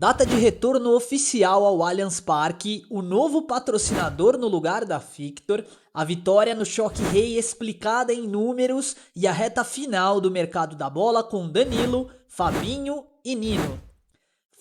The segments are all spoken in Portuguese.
Data de retorno oficial ao Allianz Parque, o novo patrocinador no lugar da Victor, a vitória no Choque Rei explicada em números e a reta final do mercado da bola com Danilo, Fabinho e Nino.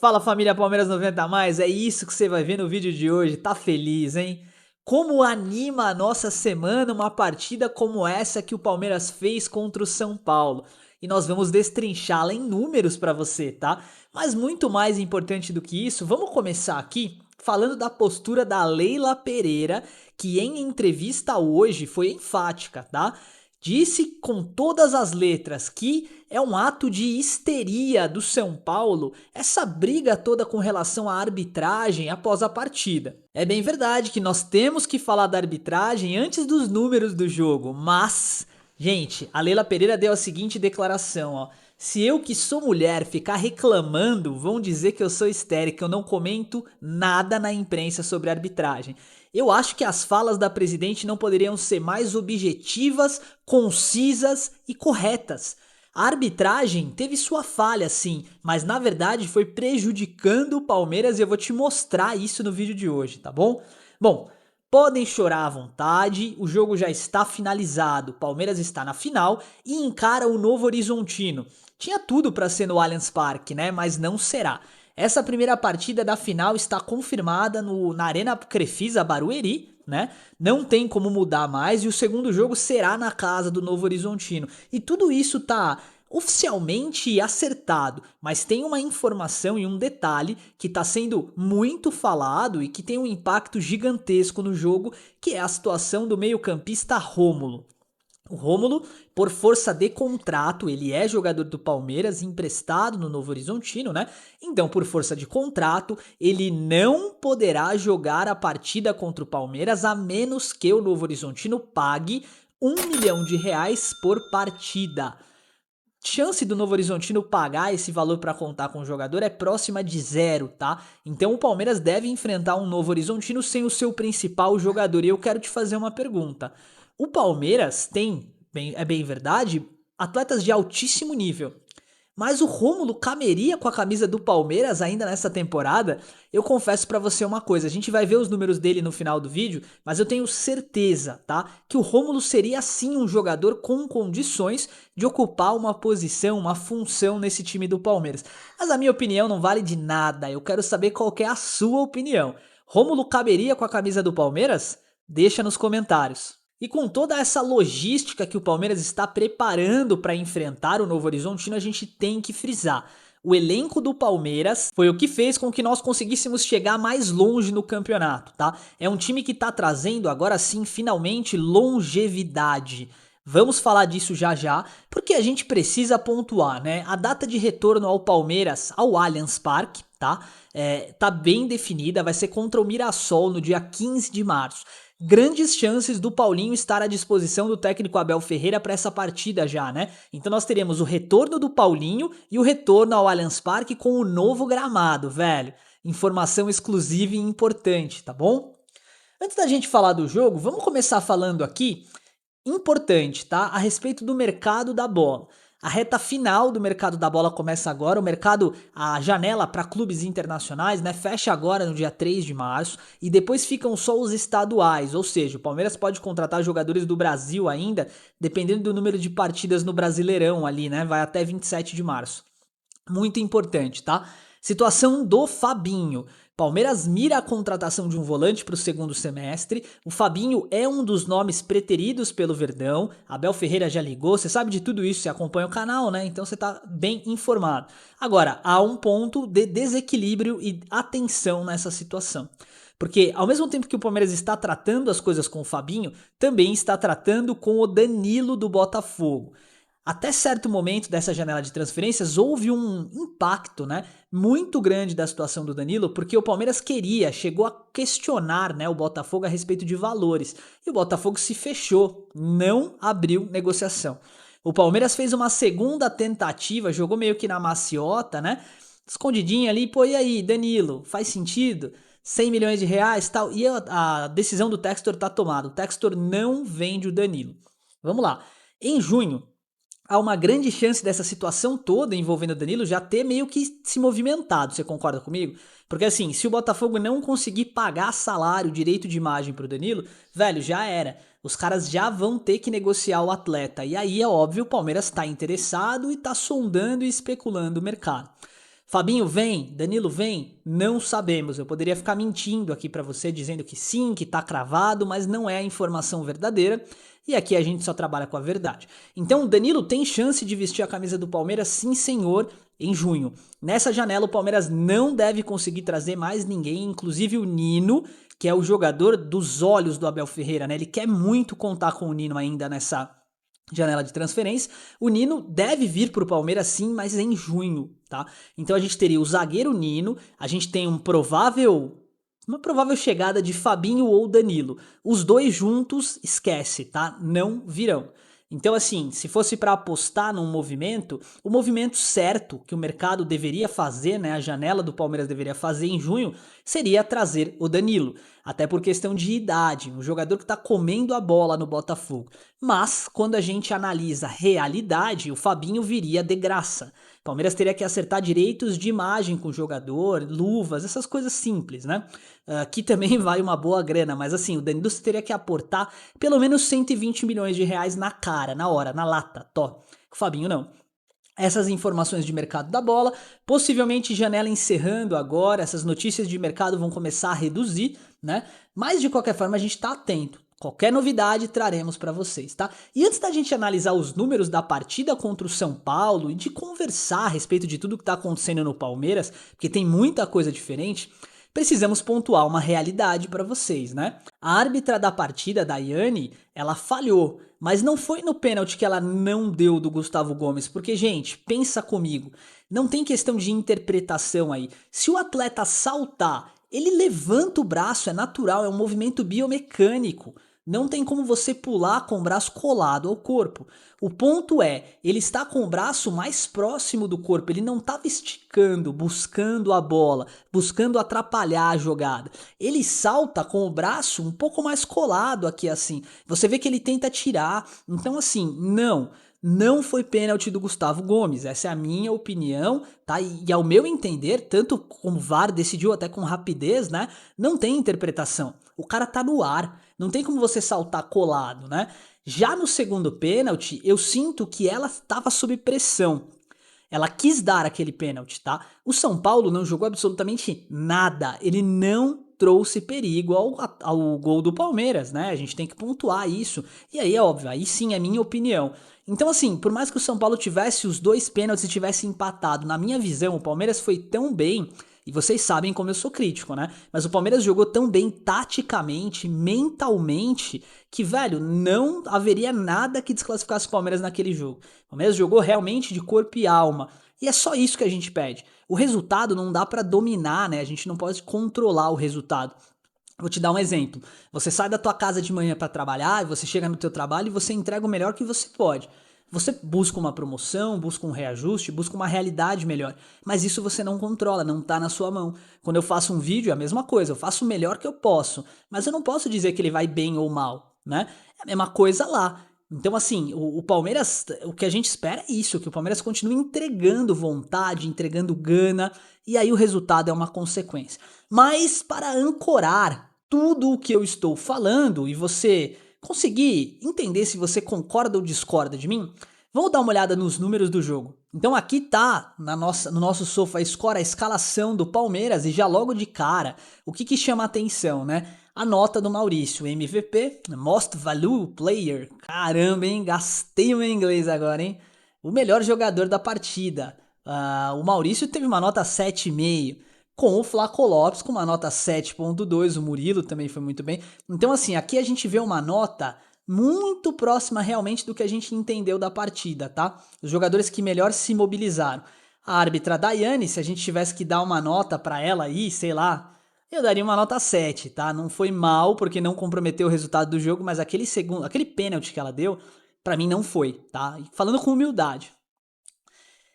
Fala família Palmeiras 90 mais, é isso que você vai ver no vídeo de hoje, tá feliz, hein? Como anima a nossa semana uma partida como essa que o Palmeiras fez contra o São Paulo. E nós vamos destrinchá-la em números para você, tá? Mas muito mais importante do que isso, vamos começar aqui falando da postura da Leila Pereira, que em entrevista hoje foi enfática, tá? Disse com todas as letras que é um ato de histeria do São Paulo essa briga toda com relação à arbitragem após a partida. É bem verdade que nós temos que falar da arbitragem antes dos números do jogo, mas, gente, a Leila Pereira deu a seguinte declaração, ó. Se eu que sou mulher ficar reclamando, vão dizer que eu sou histérica, eu não comento nada na imprensa sobre arbitragem. Eu acho que as falas da presidente não poderiam ser mais objetivas, concisas e corretas. A arbitragem teve sua falha, sim, mas na verdade foi prejudicando o Palmeiras e eu vou te mostrar isso no vídeo de hoje, tá bom? Bom, podem chorar à vontade, o jogo já está finalizado, o Palmeiras está na final e encara o Novo Horizontino. Tinha tudo para ser no Allianz Parque, né? Mas não será. Essa primeira partida da final está confirmada na Arena Crefisa Barueri, né? Não tem como mudar mais e o segundo jogo será na casa do Novo Horizontino. E tudo isso tá oficialmente acertado, mas tem uma informação e um detalhe que está sendo muito falado e que tem um impacto gigantesco no jogo, que é a situação do meio-campista Rômulo. O Rômulo, por força de contrato, ele é jogador do Palmeiras, emprestado no Novo Horizontino, né? Então, por força de contrato, ele não poderá jogar a partida contra o Palmeiras a menos que o Novo Horizontino pague R$ 1 milhão por partida. Chance do Novo Horizontino pagar esse valor para contar com o jogador é próxima de zero, tá? Então o Palmeiras deve enfrentar um Novo Horizontino sem o seu principal jogador. E eu quero te fazer uma pergunta. O Palmeiras tem, é bem verdade, atletas de altíssimo nível. Mas o Rômulo cameria com a camisa do Palmeiras ainda nessa temporada? Eu confesso pra você uma coisa, a gente vai ver os números dele no final do vídeo, mas eu tenho certeza, tá? Que o Rômulo seria sim um jogador com condições de ocupar uma posição, uma função nesse time do Palmeiras. Mas a minha opinião não vale de nada, eu quero saber qual que é a sua opinião. Rômulo caberia com a camisa do Palmeiras? Deixa nos comentários. E com toda essa logística que o Palmeiras está preparando para enfrentar o Novo Horizontino, a gente tem que frisar. O elenco do Palmeiras foi o que fez com que nós conseguíssemos chegar mais longe no campeonato, tá? É um time que está trazendo agora sim, finalmente, longevidade. Vamos falar disso já já, porque a gente precisa pontuar, né? A data de retorno ao Palmeiras, ao Allianz Parque, tá? Tá bem definida, vai ser contra o Mirassol no dia 15 de março. Grandes chances do Paulinho estar à disposição do técnico Abel Ferreira para essa partida já, né? Então nós teremos o retorno do Paulinho e o retorno ao Allianz Parque com o novo gramado, velho. Informação exclusiva e importante, tá bom? Antes da gente falar do jogo, vamos começar falando aqui, importante, tá? A respeito do mercado da bola. A reta final do mercado da bola começa agora, o mercado, a janela para clubes internacionais, né, fecha agora no dia 3 de março e depois ficam só os estaduais, ou seja, o Palmeiras pode contratar jogadores do Brasil ainda, dependendo do número de partidas no Brasileirão ali, né, vai até 27 de março. Muito importante, tá? Situação do Fabinho. Palmeiras mira a contratação de um volante para o segundo semestre. O Fabinho é um dos nomes preteridos pelo Verdão. Abel Ferreira já ligou. Você sabe de tudo isso, você acompanha o canal, né? Então você tá bem informado. Agora, há um ponto de desequilíbrio e atenção nessa situação. Porque ao mesmo tempo que o Palmeiras está tratando as coisas com o Fabinho, também está tratando com o Danilo do Botafogo. Até certo momento dessa janela de transferências houve um impacto, né, muito grande da situação do Danilo, porque o Palmeiras chegou a questionar, né, o Botafogo a respeito de valores. E o Botafogo se fechou, não abriu negociação. O Palmeiras fez uma segunda tentativa, jogou meio que na maciota, né, escondidinha ali, pô, e aí, Danilo, faz sentido? 100 milhões de reais e tal, e a decisão do Textor tá tomada. O Textor não vende o Danilo. Vamos lá. Em junho, há uma grande chance dessa situação toda envolvendo o Danilo já ter meio que se movimentado, você concorda comigo? Porque assim, se o Botafogo não conseguir pagar salário, direito de imagem pro Danilo, velho, já era. Os caras já vão ter que negociar o atleta. E aí é óbvio, o Palmeiras tá interessado e tá sondando e especulando o mercado. Fabinho vem? Danilo vem? Não sabemos. Eu poderia ficar mentindo aqui pra você dizendo que sim, que tá cravado, mas não é a informação verdadeira. E aqui a gente só trabalha com a verdade. Então o Danilo tem chance de vestir a camisa do Palmeiras, sim senhor, em junho. Nessa janela o Palmeiras não deve conseguir trazer mais ninguém, inclusive o Nino, que é o jogador dos olhos do Abel Ferreira, né? Ele quer muito contar com o Nino ainda nessa janela de transferência. O Nino deve vir para o Palmeiras sim, mas em junho, tá? Então a gente teria o zagueiro Nino, a gente tem uma provável chegada de Fabinho ou Danilo. Os dois juntos, esquece, tá? Não virão. Então assim, se fosse para apostar num movimento, o movimento certo que o mercado deveria fazer, né, a janela do Palmeiras deveria fazer em junho, seria trazer o Danilo. Até por questão de idade, um jogador que tá comendo a bola no Botafogo. Mas, quando a gente analisa realidade, o Fabinho viria de graça. Palmeiras teria que acertar direitos de imagem com o jogador, luvas, essas coisas simples, né? Que também vale uma boa grana, mas assim, o Danilo teria que aportar pelo menos 120 milhões de reais na cara, na hora, na lata, tó. O Fabinho não. Essas informações de mercado da bola, possivelmente janela encerrando agora, essas notícias de mercado vão começar a reduzir, né? Mas de qualquer forma a gente tá atento. Qualquer novidade traremos para vocês, tá? E antes da gente analisar os números da partida contra o São Paulo e de conversar a respeito de tudo que tá acontecendo no Palmeiras, porque tem muita coisa diferente, precisamos pontuar uma realidade para vocês, né? A árbitra da partida, Daiane, ela falhou, mas não foi no pênalti que ela não deu do Gustavo Gomes, porque, gente, pensa comigo, não tem questão de interpretação aí. Se o atleta saltar, ele levanta o braço, é natural, é um movimento biomecânico. Não tem como você pular com o braço colado ao corpo. O ponto é, ele está com o braço mais próximo do corpo, ele não estava esticando, buscando a bola, buscando atrapalhar a jogada. Ele salta com o braço um pouco mais colado aqui assim. Você vê que ele tenta tirar. Então assim, não foi pênalti do Gustavo Gomes, essa é a minha opinião, tá? E ao meu entender, tanto como o VAR decidiu até com rapidez, né? Não tem interpretação. O cara tá no ar, não tem como você saltar colado, né? Já no segundo pênalti, eu sinto que ela estava sob pressão. Ela quis dar aquele pênalti, tá? O São Paulo não jogou absolutamente nada. Ele não trouxe perigo ao gol do Palmeiras, né? A gente tem que pontuar isso. E aí é óbvio, aí sim é minha opinião. Então assim, por mais que o São Paulo tivesse os dois pênaltis e tivesse empatado, na minha visão, o Palmeiras foi tão bem, e vocês sabem como eu sou crítico, né? Mas o Palmeiras jogou tão bem taticamente, mentalmente, que, velho, não haveria nada que desclassificasse o Palmeiras naquele jogo. O Palmeiras jogou realmente de corpo e alma. E é só isso que a gente pede. O resultado não dá pra dominar, né? A gente não pode controlar o resultado. Vou te dar um exemplo. Você sai da tua casa de manhã pra trabalhar, e você chega no teu trabalho e você entrega o melhor que você pode. Você busca uma promoção, busca um reajuste, busca uma realidade melhor. Mas isso você não controla, não tá na sua mão. Quando eu faço um vídeo, é a mesma coisa. Eu faço o melhor que eu posso. Mas eu não posso dizer que ele vai bem ou mal, né? É a mesma coisa lá. Então, assim, o Palmeiras, o que a gente espera é isso, que o Palmeiras continue entregando vontade, entregando gana, e aí o resultado é uma consequência. Mas para ancorar tudo o que eu estou falando e você conseguir entender se você concorda ou discorda de mim, vamos dar uma olhada nos números do jogo. Então aqui tá no nosso SofaScore a escalação do Palmeiras e já logo de cara, o que chama a atenção, né? A nota do Maurício, MVP, Most Value Player. Caramba, hein? Gastei o meu inglês agora, hein? O melhor jogador da partida. O Maurício teve uma nota 7,5, com o Flaco Lopes com uma nota 7,2, o Murilo também foi muito bem. Então assim, aqui a gente vê uma nota muito próxima realmente do que a gente entendeu da partida, tá? Os jogadores que melhor se mobilizaram. A árbitra Daiane, se a gente tivesse que dar uma nota pra ela aí, sei lá, eu daria uma nota 7, tá? Não foi mal porque não comprometeu o resultado do jogo, mas aquele pênalti que ela deu, pra mim não foi, tá? Falando com humildade.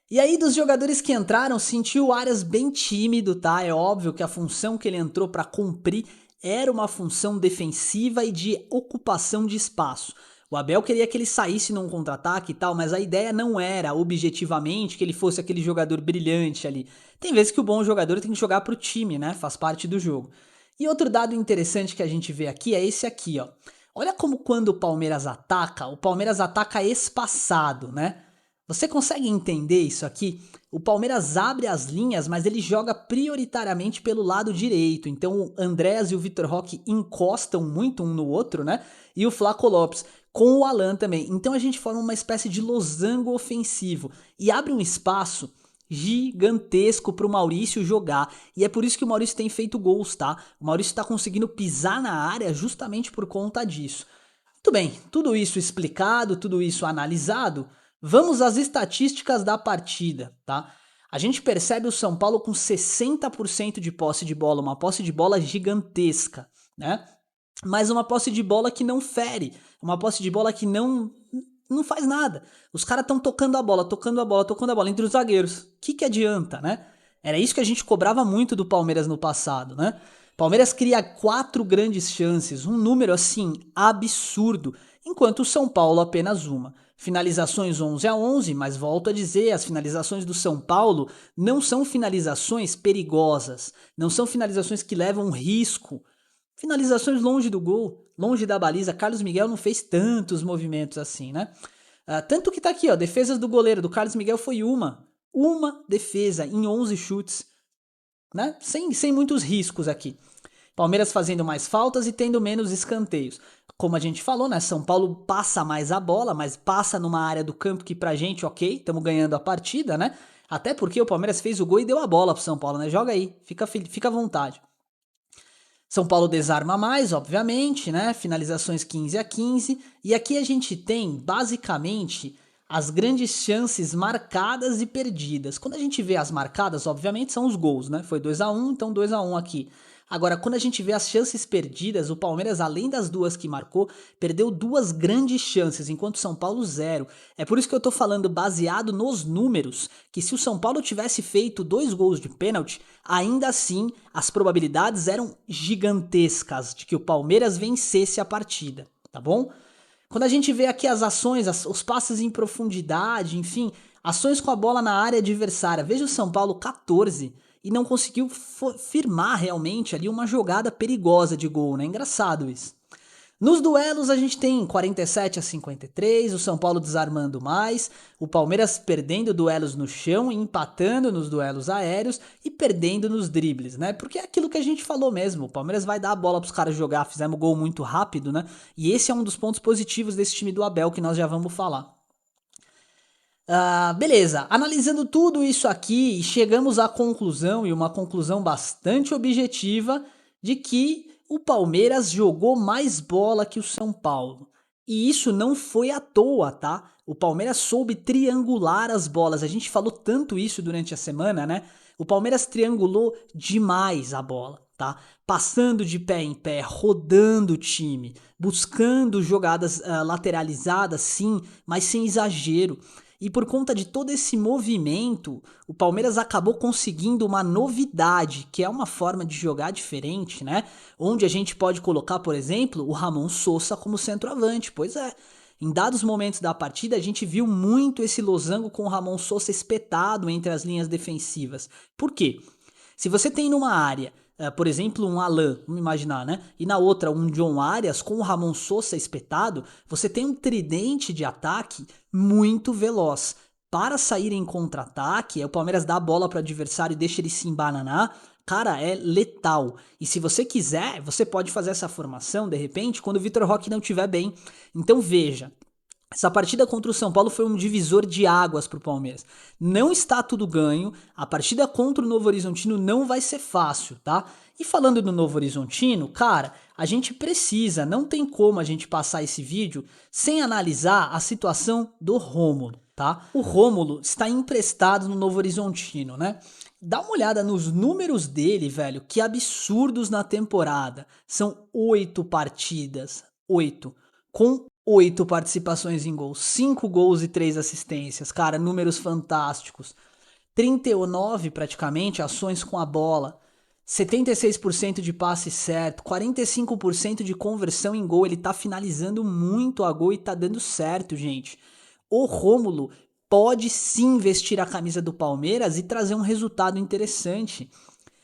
E aí, dos jogadores que entraram, sentiu o Arias bem tímido, tá? É óbvio que a função que ele entrou pra cumprir era uma função defensiva e de ocupação de espaço. O Abel queria que ele saísse num contra-ataque e tal, mas a ideia não era objetivamente que ele fosse aquele jogador brilhante ali. Tem vezes que o bom jogador tem que jogar pro time, né? Faz parte do jogo. E outro dado interessante que a gente vê aqui é esse aqui, ó. Olha como quando o Palmeiras ataca espaçado, né? Você consegue entender isso aqui? O Palmeiras abre as linhas, mas ele joga prioritariamente pelo lado direito. Então o Andrés e o Vitor Roque encostam muito um no outro, né? E o Flaco Lopes com o Alan também. Então a gente forma uma espécie de losango ofensivo e abre um espaço gigantesco pro Maurício jogar. E é por isso que o Maurício tem feito gols, tá? O Maurício tá conseguindo pisar na área justamente por conta disso. Muito bem, tudo isso explicado, tudo isso analisado, vamos às estatísticas da partida, tá? A gente percebe o São Paulo com 60% de posse de bola, uma posse de bola gigantesca, né? Mas uma posse de bola que não fere, uma posse de bola que não faz nada. Os caras estão tocando a bola, tocando a bola, tocando a bola entre os zagueiros. O que adianta, né? Era isso que a gente cobrava muito do Palmeiras no passado, né? Palmeiras cria 4 grandes chances, um número assim absurdo, enquanto o São Paulo apenas uma. Finalizações 11-11, mas volto a dizer, as finalizações do São Paulo não são finalizações perigosas, não são finalizações que levam risco. Finalizações longe do gol, longe da baliza. Carlos Miguel não fez tantos movimentos assim, né? Tanto que tá aqui, ó, defesas do goleiro do Carlos Miguel foi uma defesa em 11 chutes, né? Sem muitos riscos aqui. Palmeiras fazendo mais faltas e tendo menos escanteios. Como a gente falou, né? São Paulo passa mais a bola, mas passa numa área do campo que pra gente, ok, estamos ganhando a partida, né? Até porque o Palmeiras fez o gol e deu a bola pro São Paulo, né? Joga aí, fica à vontade. São Paulo desarma mais, obviamente, né? Finalizações 15-15. E aqui a gente tem, basicamente, as grandes chances marcadas e perdidas. Quando a gente vê as marcadas, obviamente, são os gols, né? Foi 2-1, então 2-1 aqui. Agora, quando a gente vê as chances perdidas, o Palmeiras, além das duas que marcou, perdeu 2 grandes chances, enquanto o São Paulo 0. É por isso que eu tô falando baseado nos números, que se o São Paulo tivesse feito 2 gols de pênalti, ainda assim as probabilidades eram gigantescas de que o Palmeiras vencesse a partida, tá bom? Quando a gente vê aqui as ações, os passes em profundidade, enfim, ações com a bola na área adversária. Veja o São Paulo 14 e não conseguiu firmar realmente ali uma jogada perigosa de gol, né? Engraçado isso. Nos duelos a gente tem 47-53, o São Paulo desarmando mais, o Palmeiras perdendo duelos no chão, empatando nos duelos aéreos e perdendo nos dribles, né? Porque é aquilo que a gente falou mesmo, o Palmeiras vai dar a bola pros caras jogar, fizemos gol muito rápido, né? E esse é um dos pontos positivos desse time do Abel que nós já vamos falar. Beleza, analisando tudo isso aqui, chegamos à conclusão, e uma conclusão bastante objetiva, de que o Palmeiras jogou mais bola que o São Paulo. E isso não foi à toa, tá? O Palmeiras soube triangular as bolas. A gente falou tanto isso durante a semana, né? O Palmeiras triangulou demais a bola, tá? Passando de pé em pé, rodando o time, buscando jogadas lateralizadas, sim, mas sem exagero. E por conta de todo esse movimento, o Palmeiras acabou conseguindo uma novidade, que é uma forma de jogar diferente, né? Onde a gente pode colocar, por exemplo, o Ramon Sosa como centroavante. Pois é, em dados momentos da partida, a gente viu muito esse losango com o Ramon Sosa espetado entre as linhas defensivas. Por quê? Se você tem numa área, por exemplo, um Alan, vamos imaginar, né? E na outra um John Arias com o Ramon Sosa espetado, você tem um tridente de ataque muito veloz. Para sair em contra-ataque, o Palmeiras dá a bola para o adversário e deixa ele se embananar. Cara, é letal. E se você quiser, você pode fazer essa formação, de repente, quando o Vitor Roque não estiver bem. Então veja, essa partida contra o São Paulo foi um divisor de águas para o Palmeiras. Não está tudo ganho. A partida contra o Novo Horizontino não vai ser fácil, tá? E falando do Novo Horizontino, cara, a gente precisa, não tem como a gente passar esse vídeo sem analisar a situação do Rômulo, tá? O Rômulo está emprestado no Novo Horizontino, né? Dá uma olhada nos números dele, velho, que absurdos na temporada. São 8 partidas, 8, com 8 participações em gols, 5 gols e 3 assistências, cara, números fantásticos. 39 praticamente ações com a bola. 76% de passe certo, 45% de conversão em gol, ele tá finalizando muito a gol e tá dando certo, gente. O Rômulo pode sim vestir a camisa do Palmeiras e trazer um resultado interessante.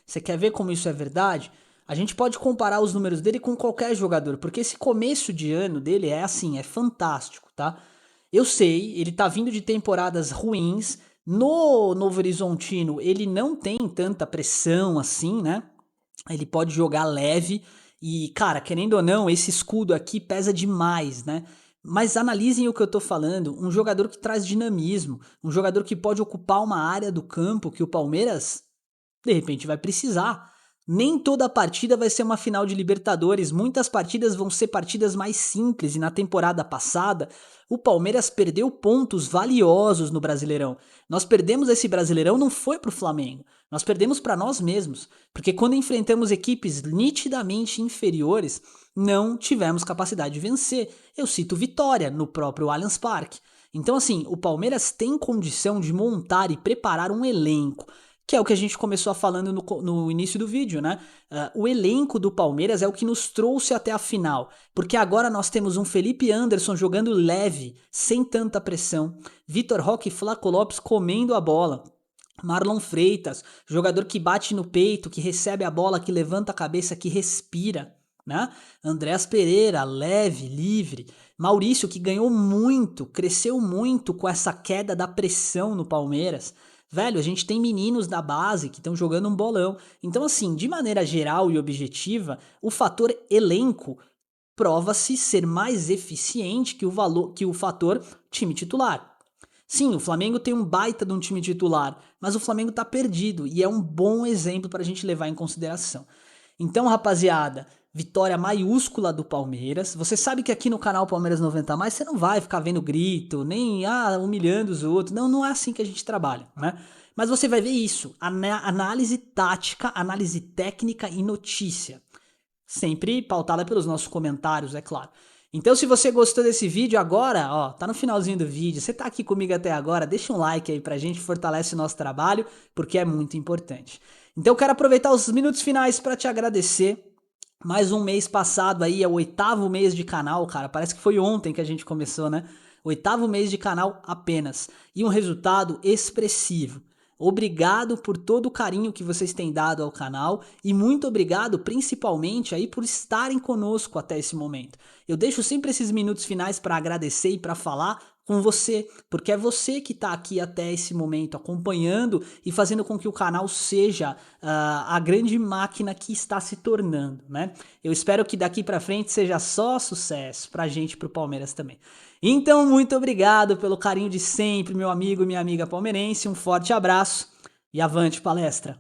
Você quer ver como isso é verdade? A gente pode comparar os números dele com qualquer jogador, porque esse começo de ano dele é assim, é fantástico, tá? Eu sei, ele tá vindo de temporadas ruins. No Novo Horizontino, ele não tem tanta pressão assim, né? Ele pode jogar leve e, cara, querendo ou não, esse escudo aqui pesa demais, né? Mas analisem o que eu tô falando, um jogador que traz dinamismo, um jogador que pode ocupar uma área do campo que o Palmeiras de repente vai precisar. Nem toda partida vai ser uma final de Libertadores, muitas partidas vão ser partidas mais simples e na temporada passada o Palmeiras perdeu pontos valiosos no Brasileirão. Nós perdemos esse Brasileirão não foi pro Flamengo, nós perdemos para nós mesmos, porque quando enfrentamos equipes nitidamente inferiores, não tivemos capacidade de vencer. Eu cito Vitória no próprio Allianz Parque. Então assim, o Palmeiras tem condição de montar e preparar um elenco que é o que a gente começou falando no início do vídeo, né? O elenco do Palmeiras é o que nos trouxe até a final, porque agora nós temos um Felipe Anderson jogando leve, sem tanta pressão, Vitor Roque e Flaco Lopes comendo a bola, Marlon Freitas, jogador que bate no peito, que recebe a bola, que levanta a cabeça, que respira, né? Andréas Pereira, leve, livre, Maurício, que ganhou muito, cresceu muito com essa queda da pressão no Palmeiras. Velho, a gente tem meninos da base que estão jogando um bolão. Então, assim, de maneira geral e objetiva, o fator elenco prova-se ser mais eficiente que o fator time titular. Sim, o Flamengo tem um baita de um time titular, mas o Flamengo tá perdido e é um bom exemplo para a gente levar em consideração. Então, rapaziada, vitória maiúscula do Palmeiras. Você sabe que aqui no canal Palmeiras 90 mais você não vai ficar vendo grito, nem humilhando os outros. Não, não é assim que a gente trabalha, né? Mas você vai ver isso, análise tática, análise técnica e notícia. Sempre pautada pelos nossos comentários, é claro. Então, se você gostou desse vídeo agora, ó, tá no finalzinho do vídeo, você tá aqui comigo até agora, deixa um like aí pra gente, fortalece o nosso trabalho, porque é muito importante. Então, eu quero aproveitar os minutos finais para te agradecer. Mais um mês passado aí, é o 8º mês de canal, cara. Parece que foi ontem que a gente começou, né? 8º mês de canal apenas. E um resultado expressivo. Obrigado por todo o carinho que vocês têm dado ao canal e muito obrigado principalmente aí por estarem conosco até esse momento. Eu deixo sempre esses minutos finais para agradecer e para falar com você, porque é você que está aqui até esse momento acompanhando e fazendo com que o canal seja a grande máquina que está se tornando, né? Eu espero que daqui para frente seja só sucesso pra gente e pro Palmeiras também. Então, muito obrigado pelo carinho de sempre, meu amigo e minha amiga palmeirense. Um forte abraço e avante palestra!